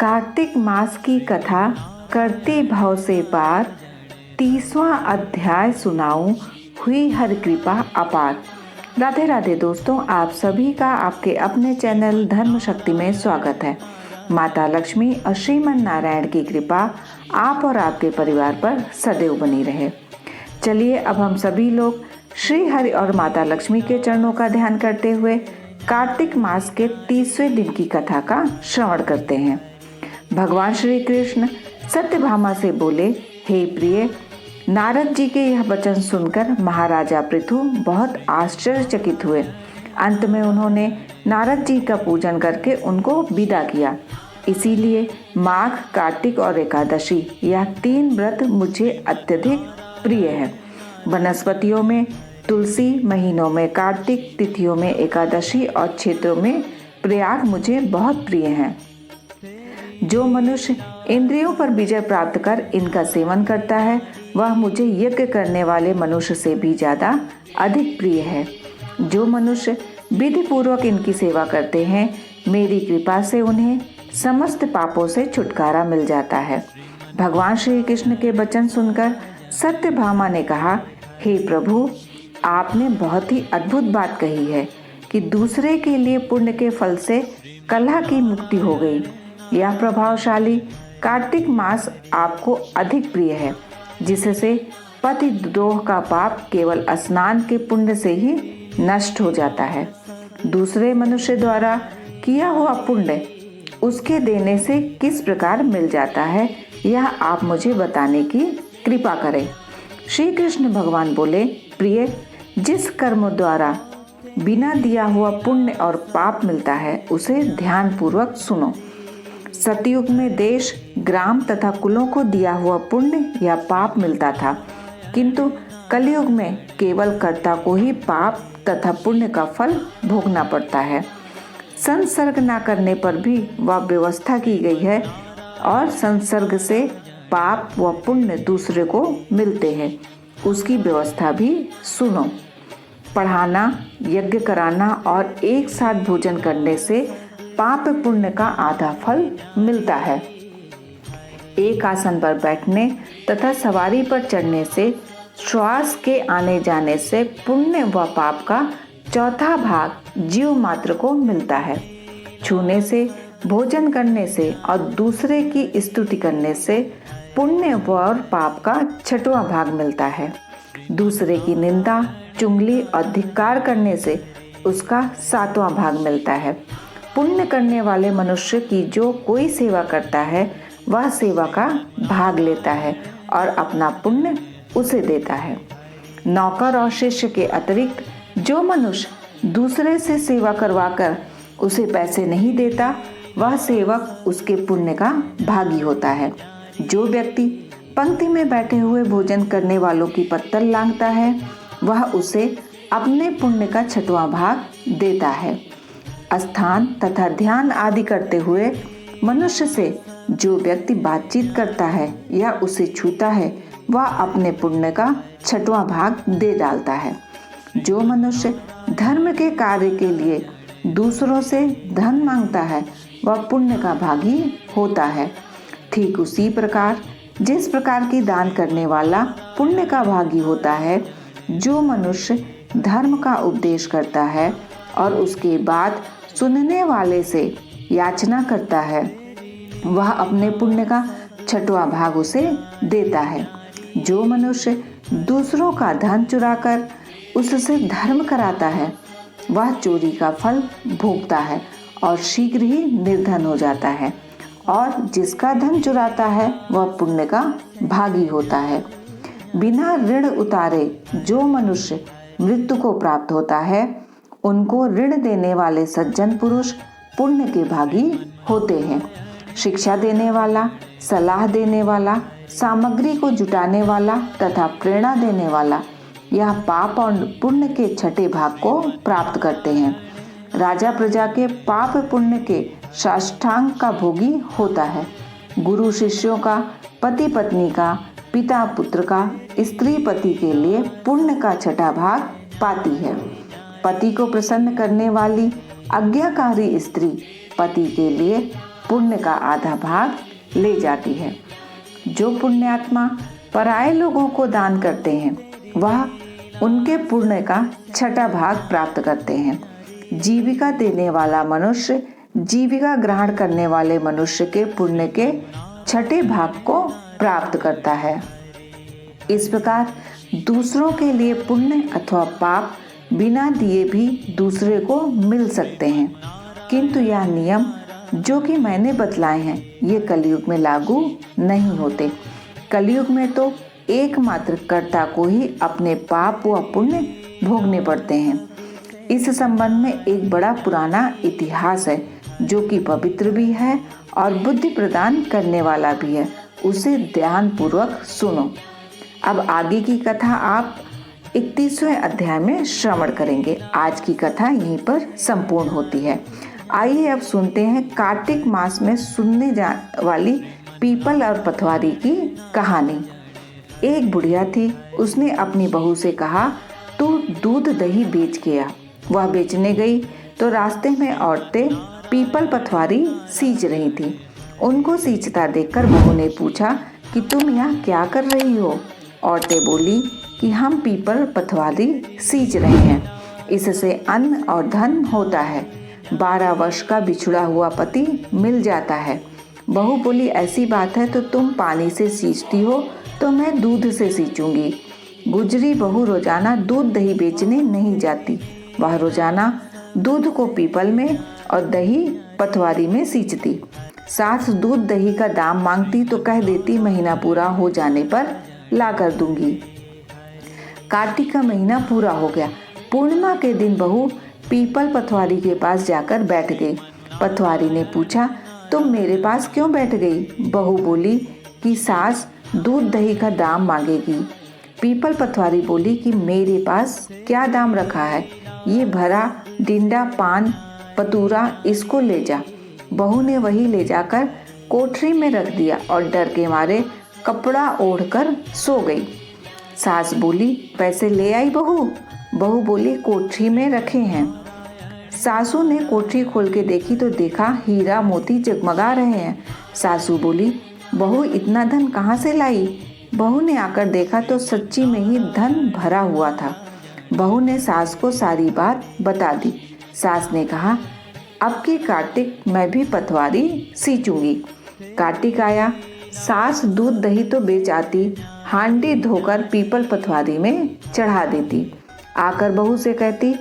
कार्तिक मास की कथा करते भव से पार, 30वां अध्याय सुनाऊं, हुई हर कृपा अपार। राधे राधे दोस्तों, आप सभी का आपके अपने चैनल धर्म शक्ति में स्वागत है। माता लक्ष्मी और श्रीमन नारायण की कृपा आप और आपके परिवार पर सदैव बनी रहे। चलिए अब हम सभी लोग श्री हरि और माता लक्ष्मी के चरणों का ध्यान करते हुए कार्तिक मास के 30वें दिन की कथा का श्रवण करते हैं। भगवान श्री कृष्ण सत्यभामा से बोले, हे प्रिय, नारद जी के यह वचन सुनकर महाराजा पृथु बहुत आश्चर्यचकित हुए। अंत में उन्होंने नारद जी का पूजन करके उनको विदा किया। इसीलिए माघ, कार्तिक और एकादशी यह 3 व्रत मुझे अत्यधिक प्रिय है। वनस्पतियों में तुलसी, महीनों में कार्तिक, तिथियों में एकादशी और क्षेत्रों में प्रयाग मुझे बहुत प्रिय हैं। जो मनुष्य इंद्रियों पर विजय प्राप्त कर इनका सेवन करता है, वह मुझे यज्ञ करने वाले मनुष्य से भी ज्यादा अधिक प्रिय है। जो मनुष्य विधि पूर्वक इनकी सेवा करते हैं, मेरी कृपा से उन्हें समस्त पापों से छुटकारा मिल जाता है। भगवान श्री कृष्ण के वचन सुनकर सत्यभामा ने कहा, हे प्रभु, आपने बहुत ही अद्भुत बात कही है कि दूसरे के लिए पुण्य के फल से कलह की मुक्ति हो गई। यह प्रभावशाली कार्तिक मास आपको अधिक प्रिय है, जिससे पति द्रोह का पाप केवल स्नान के पुण्य से ही नष्ट हो जाता है। दूसरे मनुष्य द्वारा किया हुआ पुण्य उसके देने से किस प्रकार मिल जाता है, यह आप मुझे बताने की कृपा करें। श्री कृष्ण भगवान बोले, प्रिय, जिस कर्म द्वारा बिना दिया हुआ पुण्य और पाप मिलता है, उसे ध्यान पूर्वक सुनो। सतयुग में देश, ग्राम तथा कुलों को दिया हुआ पुण्य या पाप मिलता था, किंतु कलयुग में केवल कर्ता को ही पाप तथा पुण्य का फल भोगना पड़ता है। संसर्ग न करने पर भी वह व्यवस्था की गई है और संसर्ग से पाप व पुण्य दूसरे को मिलते हैं, उसकी व्यवस्था भी सुनो। पढ़ाना, यज्ञ कराना और एक साथ भोजन करने से पाप पुण्य का आधा फल मिलता है। एक आसन पर बैठने तथा सवारी पर चढ़ने से, श्वास के आने जाने से पुण्य व पाप का चौथा भाग जीव मात्र को मिलता है। छूने से, भोजन करने से और दूसरे की स्तुति करने से पुण्य और पाप का 6वां भाग मिलता है। दूसरे की निंदा, चुगली और धिक्कार करने से उसका 7वां भाग मिलता है। पुण्य करने वाले मनुष्य की जो कोई सेवा करता है, वह सेवा का भाग लेता है और अपना पुण्य उसे देता है। नौकर और शिष्य के अतिरिक्त जो मनुष्य दूसरे से सेवा करवाकर उसे पैसे नहीं देता, वह सेवक उसके पुण्य का भागी होता है। जो व्यक्ति पंक्ति में बैठे हुए भोजन करने वालों की पत्तल लांघता है, वह उसे अपने पुण्य का 6वां भाग देता है। स्थान तथा ध्यान आदि करते हुए मनुष्य से जो व्यक्ति बातचीत करता है या उसे छूता है, वह अपने पुण्य का 6वां भाग दे डालता है। जो मनुष्य धर्म के कार्य के लिए दूसरों से धन मांगता है, वह पुण्य का भागी होता है। ठीक उसी प्रकार जिस प्रकार की दान करने वाला पुण्य का भागी होता है, जो मनुष्य धर्म का उपदेश करता है और उसके बाद सुनने वाले से याचना करता है, वह अपने पुण्य का 6वां भाग उसे देता है। जो मनुष्य दूसरों का धन चुराकर उससे धर्म कराता है, वह चोरी का फल भोगता है और शीघ्र ही निर्धन हो जाता है। और जिसका धन चुराता है, वह पुण्य का भागी होता है। बिना ऋण उतारे जो मनुष्य मृत्यु को प्राप्त होता है, उनको ऋण देने वाले सज्जन पुरुष पुण्य के भागी होते हैं। शिक्षा देने वाला, सलाह देने वाला, सामग्री को जुटाने वाला तथा प्रेरणा देने वाला, यह पाप और पुण्य के 6ठे भाग को प्राप्त करते हैं। राजा प्रजा के पाप पुण्य के साष्टांग का भोगी होता है। गुरु शिष्यों का, पति पत्नी का, पिता पुत्र का, स्त्री पति के लिए पुण्य का 6ठा भाग पाती है। पति को प्रसन्न करने वाली आज्ञाकारी स्त्री पति के लिए पुण्य का आधा भाग ले जाती है। जो पुण्यात्मा पराये लोगों को दान करते हैं वह उनके पुण्य का छठा भाग प्राप्त करते हैं। जीविका देने वाला मनुष्य जीविका ग्रहण करने वाले मनुष्य के पुण्य के छठे भाग को प्राप्त करता है। इस प्रकार दूसरों के लिए पुण्य अथवा पाप बिना दिए भी दूसरे को मिल सकते हैं, किंतु यह नियम जो कि मैंने बतलाए हैं ये कलयुग में लागू नहीं होते। कलयुग में तो एकमात्र कर्ता को ही अपने पाप व पुण्य भोगने पड़ते हैं। इस संबंध में एक बड़ा पुराना इतिहास है जो कि पवित्र भी है और बुद्धि प्रदान करने वाला भी है। उसे ध्यान पूर्वक सुनो। अब आगे की कथा आप 31वें अध्याय में श्रवण करेंगे। आज की कथा यहीं पर संपूर्ण होती है। आइए अब सुनते हैं कार्तिक मास में सुनने वाली पीपल और पथवारी की कहानी। एक बुढ़िया थी, उसने अपनी बहू से कहा, तू दूध दही बेच के आ। वह बेचने गई तो रास्ते में औरतें पीपल पथवारी सींच रही थी। उनको सींचता देखकर बहू ने पूछा कि तुम यहाँ क्या कर रही हो? औरतें बोली कि हम पीपल पथवारी सींच रहे हैं, इससे अन्न और धन होता है। 12 वर्ष का बिछुड़ा हुआ पति मिल जाता है। बहू बोली, ऐसी बात है तो तुम पानी से सींचती हो तो मैं दूध से सींचूंगी। गुजरी बहू रोजाना दूध दही बेचने नहीं जाती। वह रोजाना दूध को पीपल में और दही पथवारी में सींचती। सास दूध दही का दाम मांगती तो कह देती महीना पूरा हो जाने पर ला कर दूंगी। कार्तिक का महीना पूरा हो गया। पूर्णिमा के दिन बहू पीपल पथवारी के पास जाकर बैठ गई। पथवारी ने पूछा, तुम मेरे पास क्यों बैठ गई? बहू बोली कि सास दूध दही का दाम मांगेगी। पीपल पथवारी बोली कि मेरे पास क्या दाम रखा है, ये भरा डिंडा पान पतूरा इसको ले जा। बहू ने वही ले जाकर कोठरी में रख दिया और डर के मारे कपड़ा ओढ़कर सो गई। सास बोली, पैसे ले आई बहू? बहू बोली, कोठरी में रखे हैं। सासू ने कोठरी खोल के देखी तो देखा हीरा मोती जगमगा रहे हैं। सासू बोली, बहू इतना धन कहाँ से लाई? बहू ने आकर देखा तो सच्ची में ही धन भरा हुआ था। बहू ने सास को सारी बात बता दी। सास ने कहा, अब की कार्तिक मैं भी पथवारी सींचूंगी। कार्तिक आया। सास दूध दही तो बेच आती, हांडी धोकर पीपल पथवारी में चढ़ा देती। आकर बहू से कहती,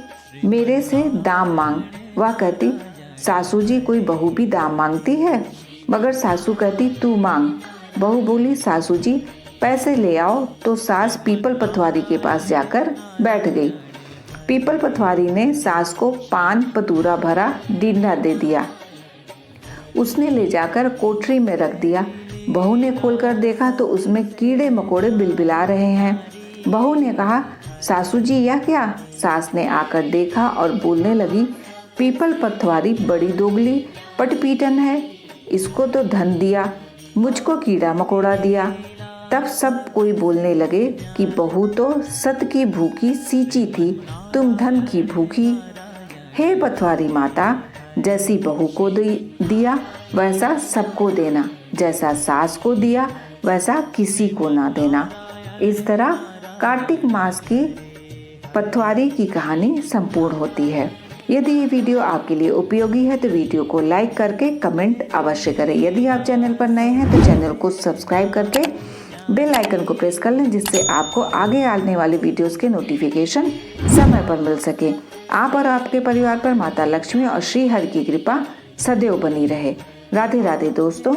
मेरे से दाम मांग। वह कहती, सासू जी कोई बहू भी दाम मांगती है? मगर सासू कहती, तू मांग। बहू बोली, सासू जी पैसे ले आओ। तो सास पीपल पथवारी के पास जाकर बैठ गई। पीपल पथवारी ने सास को पान पतूरा भरा डिंडा दे दिया। उसने ले जाकर कोठरी में रख दिया। बहू ने खोलकर देखा तो उसमें कीड़े मकोड़े बिलबिला रहे हैं। बहू ने कहा, सासू जी यह क्या? सास ने आकर देखा और बोलने लगी, पीपल पथवारी बड़ी दोगली पटपीटन है, इसको तो धन दिया, मुझको कीड़ा मकोड़ा दिया। तब सब कोई बोलने लगे कि बहू तो सत की भूखी सींची थी, तुम धन की भूखी। हे पथवारी माता, जैसी बहू को दिया वैसा सबको देना, जैसा सास को दिया वैसा किसी को ना देना। इस तरह कार्तिक मास की पथवारी की कहानी संपूर्ण होती है। यदि ये वीडियो आपके लिए उपयोगी है तो वीडियो को लाइक करके कमेंट अवश्य करें। यदि आप चैनल पर नए हैं तो चैनल को सब्सक्राइब करके बेल आइकन को प्रेस कर लें, जिससे आपको आगे आने वाले वीडियोस के नोटिफिकेशन समय पर मिल सके। आप और आपके परिवार पर माता लक्ष्मी और श्री हरि की कृपा सदैव बनी रहे। राधे राधे दोस्तों।